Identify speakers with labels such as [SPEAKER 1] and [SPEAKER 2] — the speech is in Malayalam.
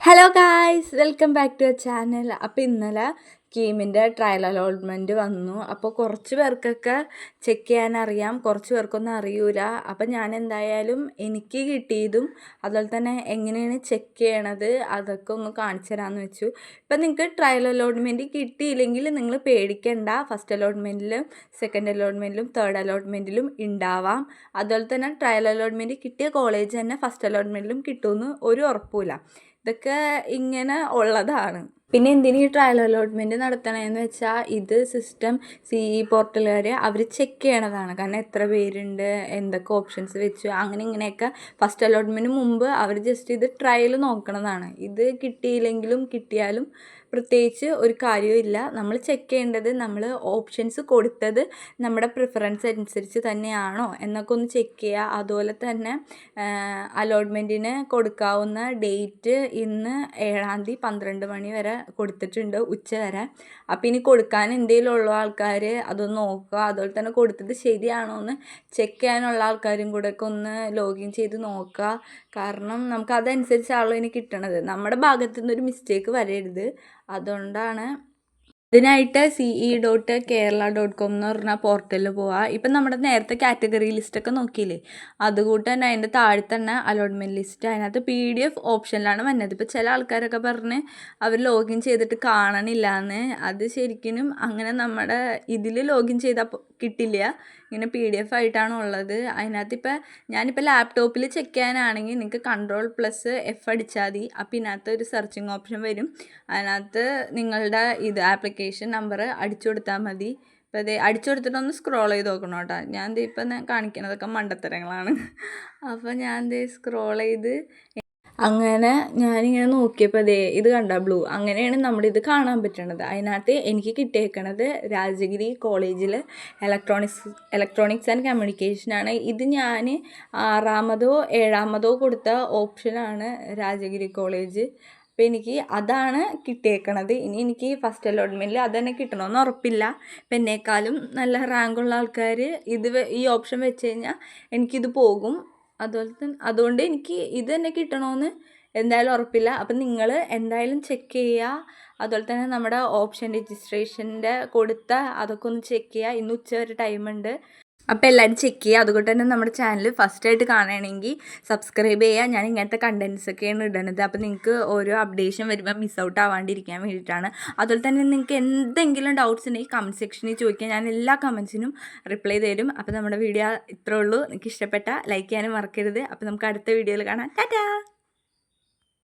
[SPEAKER 1] Hello guys, welcome back to channel. അപ്പോൾ ഇന്നലെ കീമിൻ്റെ ട്രയൽ അലോട്ട്മെൻറ്റ് വന്നു. അപ്പോൾ കുറച്ച് പേർക്കൊക്കെ ചെക്ക് ചെയ്യാനറിയാം, കുറച്ച് പേർക്കൊന്നും അറിയൂല. അപ്പം ഞാൻ എന്തായാലും എനിക്ക് കിട്ടിയതും അതുപോലെ തന്നെ എങ്ങനെയാണ് ചെക്ക് ചെയ്യണത് അതൊക്കെ ഒന്ന് കാണിച്ചു തരാമെന്ന് വെച്ചു. ഇപ്പം നിങ്ങൾക്ക് ട്രയൽ അലോട്ട്മെൻറ്റ് കിട്ടിയില്ലെങ്കിൽ നിങ്ങൾ പേടിക്കേണ്ട. ഫസ്റ്റ് അലോട്ട്മെൻറ്റിലും സെക്കൻഡ് അലോട്ട്മെൻറ്റിലും തേർഡ് അലോട്ട്മെൻറ്റിലും ഉണ്ടാവാം. അതുപോലെ തന്നെ ട്രയൽ അലോട്ട്മെൻറ്റ് കിട്ടിയ കോളേജ് തന്നെ ഫസ്റ്റ് അലോട്ട്മെൻറ്റിലും കിട്ടുമെന്ന് ഒരു ഉറപ്പുമില്ല. ഇതൊക്കെ ഇങ്ങനെ ഉള്ളതാണ്. പിന്നെ എന്തിനു ഈ ട്രയൽ അലോട്ട്മെൻറ്റ് നടത്തണമെന്ന് വെച്ചാൽ ഇത് സിസ്റ്റം CE പോർട്ടലുകാർ അവർ ചെക്ക് ചെയ്യണതാണ്. കാരണം എത്ര പേരുണ്ട്, എന്തൊക്കെ ഓപ്ഷൻസ് വെച്ചു, അങ്ങനെ ഇങ്ങനെയൊക്കെ ഫസ്റ്റ് അലോട്ട്മെൻറ്റിന് മുമ്പ് അവർ ജസ്റ്റ് ഇത് ട്രയൽ നോക്കണതാണ്. ഇത് കിട്ടിയില്ലെങ്കിലും കിട്ടിയാലും പ്രത്യേകിച്ച് ഒരു കാര്യമില്ല. നമ്മൾ ചെക്ക് ചെയ്യേണ്ടത് നമ്മൾ ഓപ്ഷൻസ് കൊടുത്തത് നമ്മുടെ പ്രിഫറൻസ് അനുസരിച്ച് തന്നെയാണോ എന്നൊക്കെ ഒന്ന് ചെക്ക് ചെയ്യുക. അതുപോലെ തന്നെ അലോട്ട്മെൻറ്റിന് കൊടുക്കാവുന്ന ഡേറ്റ് ഇന്ന് 7-ാം തീയതി 12 മണി വരെ കൊടുത്തിട്ടുണ്ട്, ഉച്ച വരെ. അപ്പോൾ ഇനി കൊടുക്കാൻ എന്തെങ്കിലും ഉള്ള ആൾക്കാർ അതൊന്ന് നോക്കുക. അതുപോലെ തന്നെ കൊടുത്തത് ശരിയാണോ എന്ന് ചെക്ക് ചെയ്യാനുള്ള ആൾക്കാരും കൂടെ ഒക്കെ ഒന്ന് ലോഗിൻ ചെയ്ത് നോക്കുക. കാരണം നമുക്ക് അതനുസരിച്ചാണല്ലോ ഇനി കിട്ടണത്. നമ്മുടെ ഭാഗത്തു നിന്നൊരു മിസ്റ്റേക്ക് വരരുത്. അതുകൊണ്ടാണ് ഇതിനായിട്ട് ce.kerala.com എന്ന് പറഞ്ഞ പോർട്ടലിൽ പോവുക. ഇപ്പം നമ്മുടെ നേരത്തെ കാറ്റഗറി ലിസ്റ്റൊക്കെ നോക്കിയില്ലേ, അതുകൂട്ട് തന്നെ അതിൻ്റെ താഴെ തന്നെ അലോട്ട്മെൻറ്റ് ലിസ്റ്റ്, അതിനകത്ത് PDF ഓപ്ഷനിലാണ് വന്നത്. ഇപ്പോൾ ചില ആൾക്കാരൊക്കെ പറഞ്ഞ് അവർ ലോഗിൻ ചെയ്തിട്ട് കാണണില്ല എന്ന്. അത് ശരിക്കും അങ്ങനെ നമ്മുടെ ഇതിൽ ലോഗിൻ ചെയ്താൽ കിട്ടില്ല, ഇങ്ങനെ PDF ആയിട്ടാണ് ഉള്ളത്. അതിനകത്ത് ഞാനിപ്പോൾ ലാപ്ടോപ്പിൽ ചെക്ക് ചെയ്യാനാണെങ്കിൽ നിങ്ങൾക്ക് Ctrl+F അടിച്ചാൽ മതി. അപ്പോൾ ഇതിനകത്ത് ഒരു സെർച്ചിങ് ഓപ്ഷൻ വരും. അതിനകത്ത് നിങ്ങളുടെ ആപ്ലിക്കേഷൻ നമ്പർ അടിച്ചു കൊടുത്താൽ മതി. ഇപ്പോൾ ഇത് അടിച്ചു കൊടുത്തിട്ടൊന്ന് സ്ക്രോൾ ചെയ്ത് നോക്കണം കേട്ടോ. ഞാൻ ഇപ്പം കാണിക്കണതൊക്കെ മണ്ടത്തരങ്ങളാണ്. അപ്പോൾ ഞാൻ സ്ക്രോൾ ചെയ്ത് അങ്ങനെ ഞാനിങ്ങനെ നോക്കിയപ്പോൾ ഇത് കണ്ട ബ്ലൂ, അങ്ങനെയാണ് നമ്മളിത് കാണാൻ പറ്റണത്. അതിനകത്ത് എനിക്ക് കിട്ടിയേക്കണത് രാജഗിരി കോളേജിൽ ഇലക്ട്രോണിക്സ് ആൻഡ് കമ്മ്യൂണിക്കേഷനാണ്. ഇത് ഞാൻ 6-മതോ 7-മതോ കൊടുത്ത ഓപ്ഷനാണ് രാജഗിരി കോളേജ്. അപ്പോൾ എനിക്ക് അതാണ് കിട്ടിയേക്കണത്. ഇനി എനിക്ക് ഫസ്റ്റ് അലോട്ട്മെൻറ്റിൽ അത് തന്നെ കിട്ടണമെന്ന് ഉറപ്പില്ല. അപ്പം എന്നേക്കാളും നല്ല റാങ്കുള്ള ആൾക്കാർ ഈ ഓപ്ഷൻ വെച്ച് കഴിഞ്ഞാൽ എനിക്കിത് പോകും. അതുകൊണ്ട് എനിക്ക് ഇത് തന്നെ കിട്ടണമെന്ന് എന്തായാലും ഉറപ്പില്ല. അപ്പം നിങ്ങൾ എന്തായാലും ചെക്ക് ചെയ്യുക. അതുപോലെ തന്നെ നമ്മുടെ ഓപ്ഷൻ രജിസ്ട്രേഷൻ്റെ കൊടുത്ത അതൊക്കെ ഒന്ന് ചെക്ക് ചെയ്യുക. ഇന്ന് ഉച്ച വരെ ടൈമുണ്ട്. അപ്പോൾ എല്ലാവരും ചെക്ക് ചെയ്യുക. അതുകൊണ്ട് തന്നെ നമ്മുടെ ചാനൽ ഫസ്റ്റായിട്ട് കാണുകയാണെങ്കിൽ സബ്സ്ക്രൈബ് ചെയ്യുക. ഞാൻ ഇങ്ങനത്തെ കണ്ടൻസൊക്കെയാണ് ഇടണത്. അപ്പോൾ നിങ്ങൾക്ക് ഓരോ അപ്ഡേഷൻ വരുമ്പോൾ മിസ് ഔട്ട് ആവാണ്ടിരിക്കാൻ വേണ്ടിയിട്ടാണ്. അതുപോലെ തന്നെ നിങ്ങൾക്ക് എന്തെങ്കിലും ഡൗട്ട്സ് ഉണ്ടെങ്കിൽ കമൻറ്റ് സെക്ഷനിൽ ചോദിക്കുക. ഞാൻ എല്ലാ കമൻസിനും റിപ്ലൈ തരും. അപ്പോൾ നമ്മുടെ വീഡിയോ ഇത്രേ ഉള്ളൂ. നിങ്ങൾക്ക് ഇഷ്ടപ്പെട്ട ലൈക്ക് ചെയ്യാനും മറക്കരുത്. അപ്പോൾ നമുക്ക് അടുത്ത വീഡിയോയിൽ കാണാം. ടാറ്റാ.